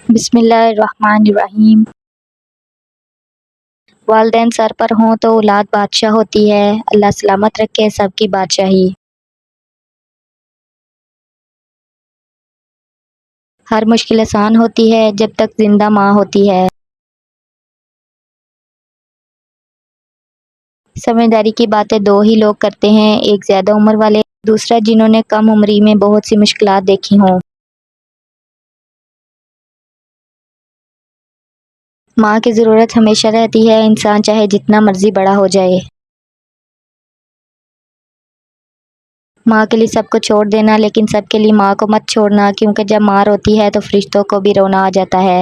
بسم اللہ الرحمن الرحیم۔ والدین سر پر ہوں تو اولاد بادشاہ ہوتی ہے۔ اللہ سلامت رکھے سب کی بادشاہی۔ ہر مشکل آسان ہوتی ہے جب تک زندہ ماں ہوتی ہے۔ سمجھداری کی باتیں دو ہی لوگ کرتے ہیں، ایک زیادہ عمر والے، دوسرا جنہوں نے کم عمری میں بہت سی مشکلات دیکھی ہوں۔ ماں کی ضرورت ہمیشہ رہتی ہے، انسان چاہے جتنا مرضی بڑا ہو جائے۔ ماں کے لیے سب کو چھوڑ دینا، لیکن سب کے لیے ماں کو مت چھوڑنا، کیونکہ جب ماں روتی ہے تو فرشتوں کو بھی رونا آ جاتا ہے۔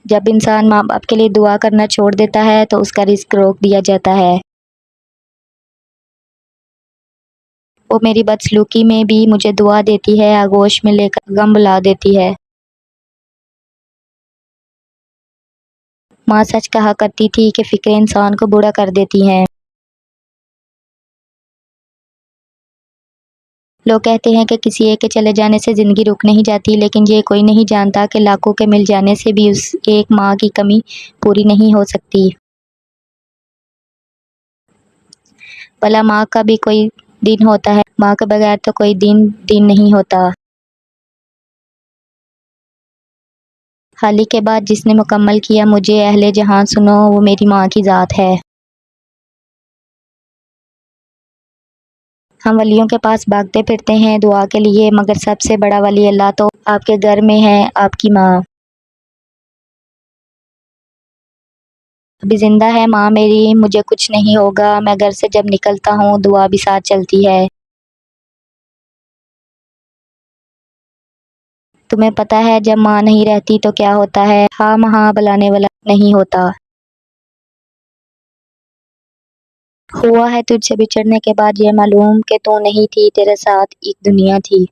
جب انسان ماں باپ کے لیے دعا کرنا چھوڑ دیتا ہے تو اس کا رزق روک دیا جاتا ہے۔ وہ میری بدسلوکی میں بھی مجھے دعا دیتی ہے، آغوش میں لے کر غم بھلا دیتی ہے۔ ماں سچ کہا کرتی تھی کہ فکریں انسان کو بوڑھا کر دیتی ہیں۔ لوگ کہتے ہیں کہ کسی ایک کے چلے جانے سے زندگی رک نہیں جاتی، لیکن یہ کوئی نہیں جانتا کہ لاکھوں کے مل جانے سے بھی اس ایک ماں کی کمی پوری نہیں ہو سکتی۔ بھلا ماں کا بھی کوئی دن ہوتا ہے، ماں کے بغیر تو کوئی دن دن نہیں ہوتا۔ حالی کے بعد جس نے مکمل کیا مجھے اہل جہاں سنو، وہ میری ماں کی ذات ہے۔ ہم ولیوں کے پاس بھاگتے پھرتے ہیں دعا کے لیے، مگر سب سے بڑا ولی اللہ تو آپ کے گھر میں ہے، آپ کی ماں۔ ابھی زندہ ہے ماں میری، مجھے کچھ نہیں ہوگا، میں گھر سے جب نکلتا ہوں دعا بھی ساتھ چلتی ہے۔ تمہیں پتہ ہے جب ماں نہیں رہتی تو کیا ہوتا ہے؟ ہاں ماں بلانے والا نہیں ہوتا۔ ہوا ہے تجھ سے بچھڑنے کے بعد یہ معلوم کہ تو نہیں تھی، تیرے ساتھ ایک دنیا تھی۔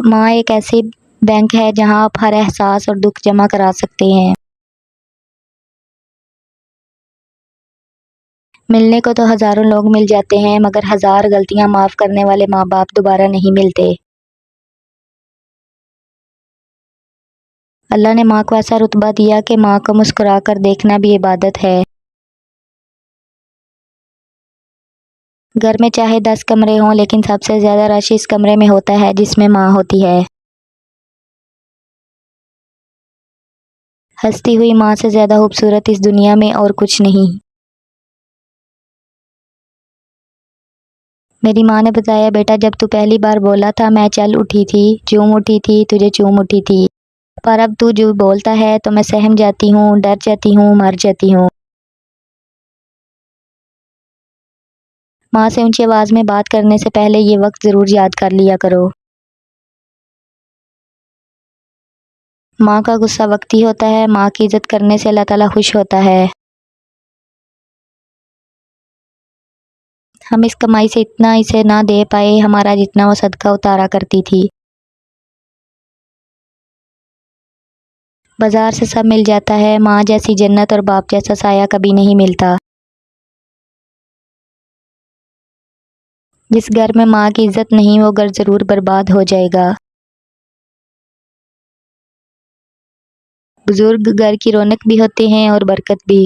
ماں ایک ایسی بینک ہے جہاں آپ ہر احساس اور دکھ جمع کرا سکتے ہیں۔ ملنے کو تو ہزاروں لوگ مل جاتے ہیں، مگر ہزار غلطیاں معاف کرنے والے ماں باپ دوبارہ نہیں ملتے۔ اللہ نے ماں کو ایسا رتبہ دیا کہ ماں کو مسکرا کر دیکھنا بھی عبادت ہے۔ گھر میں چاہے 10 کمرے ہوں، لیکن سب سے زیادہ رش اس کمرے میں ہوتا ہے جس میں ماں ہوتی ہے۔ ہنستی ہوئی ماں سے زیادہ خوبصورت اس دنیا میں اور کچھ نہیں۔ میری ماں نے بتایا، بیٹا جب تو پہلی بار بولا تھا میں چل اٹھی تھی، چوم اٹھی تھی، تجھے چوم اٹھی تھی، پر اب تو جو بولتا ہے تو میں سہم جاتی ہوں، ڈر جاتی ہوں، مر جاتی ہوں۔ ماں سے اونچی آواز میں بات کرنے سے پہلے یہ وقت ضرور یاد کر لیا کرو۔ ماں کا غصہ وقتی ہوتا ہے، ماں کی عزت کرنے سے اللہ تعالیٰ خوش ہوتا ہے۔ ہم اس کمائی سے اتنا اسے نہ دے پائے ہمارا جتنا وہ صدقہ اتارا کرتی تھی۔ بازار سے سب مل جاتا ہے، ماں جیسی جنت اور باپ جیسا سایہ کبھی نہیں ملتا۔ جس گھر میں ماں کی عزت نہیں وہ گھر ضرور برباد ہو جائے گا۔ بزرگ گھر کی رونق بھی ہوتے ہیں اور برکت بھی۔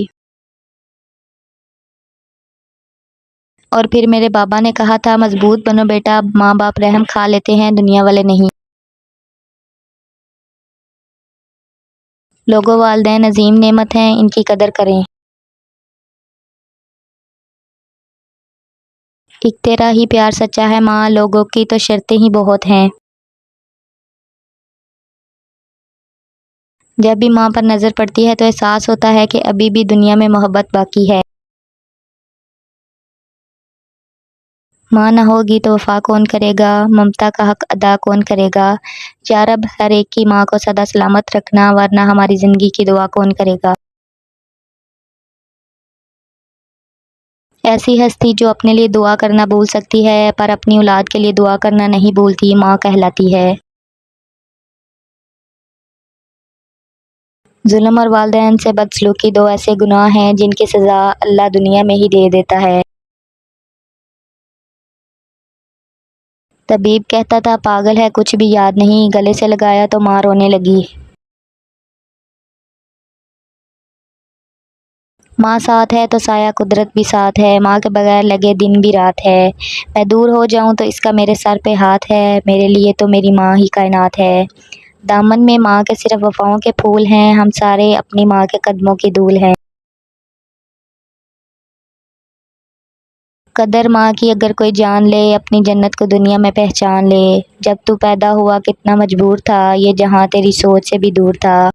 اور پھر میرے بابا نے کہا تھا، مضبوط بنو بیٹا، ماں باپ رحم کھا لیتے ہیں، دنیا والے نہیں۔ لوگوں والدین عظیم نعمت ہیں، ان کی قدر کریں۔ ایک تیرا ہی پیار سچا ہے ماں، لوگوں کی تو شرطیں ہی بہت ہیں۔ جب بھی ماں پر نظر پڑتی ہے تو احساس ہوتا ہے کہ ابھی بھی دنیا میں محبت باقی ہے۔ ماں نہ ہوگی تو وفا کون کرے گا، ممتا کا حق ادا کون کرے گا؟ یا رب ہر ایک کی ماں کو سدا سلامت رکھنا، ورنہ ہماری زندگی کی دعا کون کرے گا؟ ایسی ہستی جو اپنے لیے دعا کرنا بھول سکتی ہے پر اپنی اولاد کے لیے دعا کرنا نہیں بھولتی، ماں کہلاتی ہے۔ ظلم اور والدین سے بدسلوکی دو ایسے گناہ ہیں جن کی سزا اللہ دنیا میں ہی دے دیتا ہے۔ طبیب کہتا تھا پاگل ہے، کچھ بھی یاد نہیں، گلے سے لگایا تو ماں رونے لگی۔ ماں ساتھ ہے تو سایہ قدرت بھی ساتھ ہے، ماں کے بغیر لگے دن بھی رات ہے۔ میں دور ہو جاؤں تو اس کا میرے سر پہ ہاتھ ہے، میرے لیے تو میری ماں ہی کائنات ہے۔ دامن میں ماں کے صرف وفاؤں کے پھول ہیں، ہم سارے اپنی ماں کے قدموں کی دھول ہیں۔ قدر ماں کی اگر کوئی جان لے، اپنی جنت کو دنیا میں پہچان لے۔ جب تو پیدا ہوا کتنا مجبور تھا، یہ جہاں تیری سوچ سے بھی دور تھا۔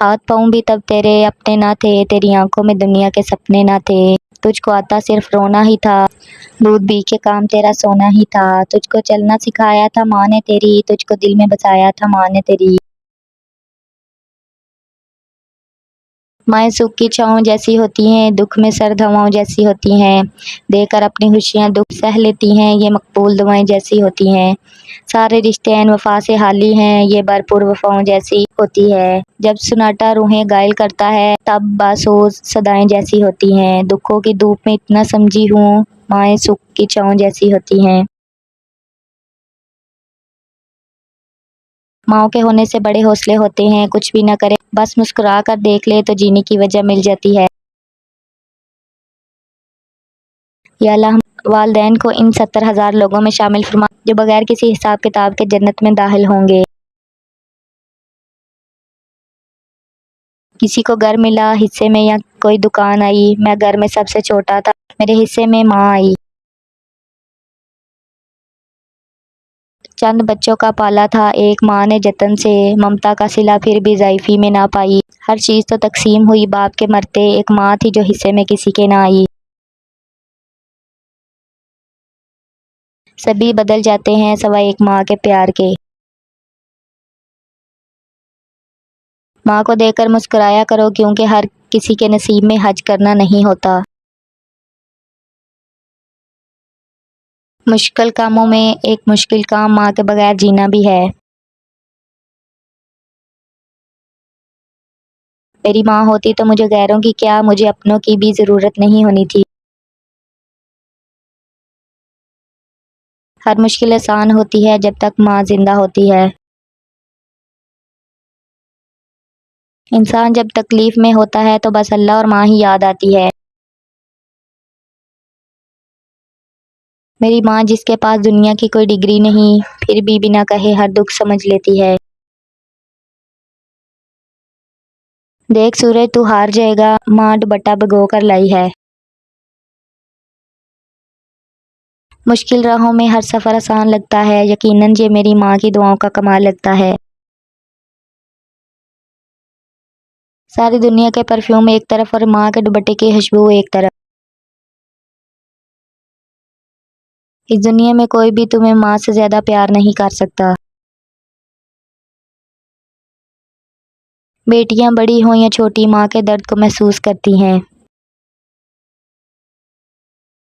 ہاتھ پاؤں بھی تب تیرے اپنے نہ تھے، تیری آنکھوں میں دنیا کے سپنے نہ تھے۔ تجھ کو آتا صرف رونا ہی تھا، دودھ پی کے کام تیرا سونا ہی تھا۔ تجھ کو چلنا سکھایا تھا ماں نے تیری، تجھ کو دل میں بسایا تھا ماں نے تیری۔ مائیں سکھ کی چھاؤں جیسی ہوتی ہیں، دکھ میں سرد ہواؤں جیسی ہوتی ہیں۔ دے کر اپنی خوشیاں دکھ سہ لیتی ہیں، یہ مقبول دعائیں جیسی ہوتی ہیں۔ سارے رشتے عین وفا سے حالی ہیں، یہ بھرپور وفاؤں جیسی ہوتی ہے۔ جب سناٹا روحیں گائل کرتا ہے، تب باسوز صدائیں جیسی ہوتی ہیں۔ دکھوں کی دھوپ میں اتنا سمجھی ہوں، مائیں سکھ کی چھاؤں جیسی ہوتی ہیں۔ ماؤں کے ہونے سے بڑے حوصلے ہوتے ہیں، کچھ بھی نہ کرے بس مسکرا کر دیکھ لے تو جینے کی وجہ مل جاتی ہے۔ یا اللہ والدین کو ان 70,000 لوگوں میں شامل فرما جو بغیر کسی حساب کتاب کے جنت میں داخل ہوں گے۔ کسی کو گھر ملا حصے میں یا کوئی دکان آئی، میں گھر میں سب سے چھوٹا تھا، میرے حصے میں ماں آئی۔ چند بچوں کا پالا تھا ایک ماں نے جتن سے، ممتا کا صلہ پھر بھی ضعیفی میں نہ پائی۔ ہر چیز تو تقسیم ہوئی باپ کے مرتے، ایک ماں تھی جو حصے میں کسی کے نہ آئی۔ سبھی بدل جاتے ہیں سوائے ایک ماں کے پیار کے۔ ماں کو دیکھ کر مسکرایا کرو، کیونکہ ہر کسی کے نصیب میں حج کرنا نہیں ہوتا۔ مشکل کاموں میں ایک مشکل کام ماں کے بغیر جینا بھی ہے۔ میری ماں ہوتی تو مجھے غیروں کی کیا، مجھے اپنوں کی بھی ضرورت نہیں ہونی تھی۔ ہر مشکل آسان ہوتی ہے جب تک ماں زندہ ہوتی ہے۔ انسان جب تکلیف میں ہوتا ہے تو بس اللہ اور ماں ہی یاد آتی ہے۔ میری ماں جس کے پاس دنیا کی کوئی ڈگری نہیں، پھر بھی بنا کہے ہر دکھ سمجھ لیتی ہے۔ دیکھ سورج تو ہار جائے گا، ماں دوپٹہ بھگو کر لائی ہے۔ مشکل راہوں میں ہر سفر آسان لگتا ہے، یقیناً یہ میری ماں کی دعاؤں کا کمال لگتا ہے۔ ساری دنیا کے پرفیوم ایک طرف اور ماں کے دوپٹے کی خوشبو ایک طرف۔ اس دنیا میں کوئی بھی تمہیں ماں سے زیادہ پیار نہیں کر سکتا۔ بیٹیاں بڑی ہوں یا چھوٹی، ماں کے درد کو محسوس کرتی ہیں۔